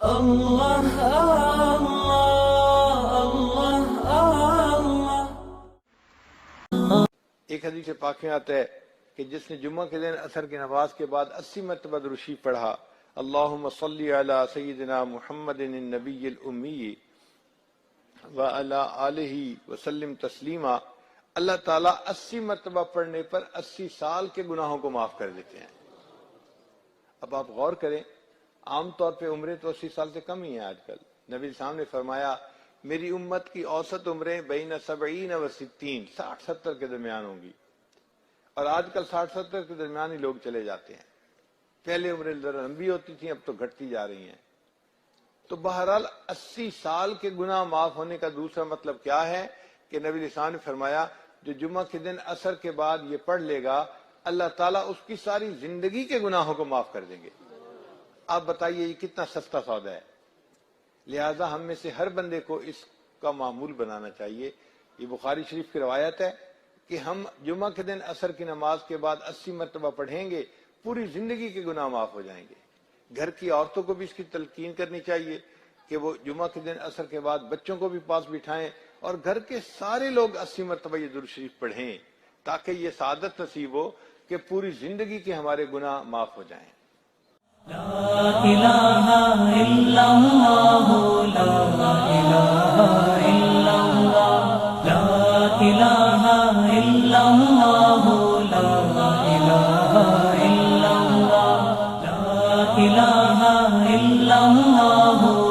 اللہ اللہ اللہ۔ ایک حدیث پاک میں آتا ہے کہ جس نے جمعہ کے دن عصر کی نماز کے بعد 80 مرتبہ درود شریف پڑھا، اللہم صلی علی سیدنا محمد النبی الامی وعلی آلہ وسلم تسلیما، اللہ تعالیٰ 80 مرتبہ پڑھنے پر 80 سال کے گناہوں کو معاف کر دیتے ہیں۔ اب آپ غور کریں، عام طور پہ عمریں تو 80 سال سے کم ہی ہیں آج کل۔ نبی صاحب نے فرمایا میری امت کی اوسط عمریں بین 70 و 60، 60-70 کے درمیان ہوں گی، اور آج کل 60-70 کے درمیان ہی لوگ چلے جاتے ہیں۔ پہلے عمریں ذرا لمبی ہوتی تھیں، اب تو گھٹتی جا رہی ہیں۔ تو بہرحال 80 سال کے گناہ معاف ہونے کا دوسرا مطلب کیا ہے کہ نبی علیہ السلام نے فرمایا جو جمعہ کے دن عصر کے بعد یہ پڑھ لے گا، اللہ تعالیٰ اس کی ساری زندگی کے گناہوں کو معاف کر دیں گے۔ آپ بتائیے یہ کتنا سستا سودا ہے۔ لہٰذا ہم میں سے ہر بندے کو اس کا معمول بنانا چاہیے۔ یہ بخاری شریف کی روایت ہے کہ ہم جمعہ کے دن عصر کی نماز کے بعد 80 مرتبہ پڑھیں گے، پوری زندگی کے گناہ معاف ہو جائیں گے۔ گھر کی عورتوں کو بھی اس کی تلقین کرنی چاہیے کہ وہ جمعہ کے دن عصر کے بعد بچوں کو بھی پاس بٹھائیں، اور گھر کے سارے لوگ 80 مرتبہ یہ درود شریف پڑھیں، تاکہ یہ سعادت نصیب ہو کہ پوری زندگی کے ہمارے گناہ معاف ہو جائیں۔ لا الہ الا اللہ، لا الہ الا اللہ، لا الہ الا اللہ، لا الہ الا اللہ، لا الہ الا اللہ۔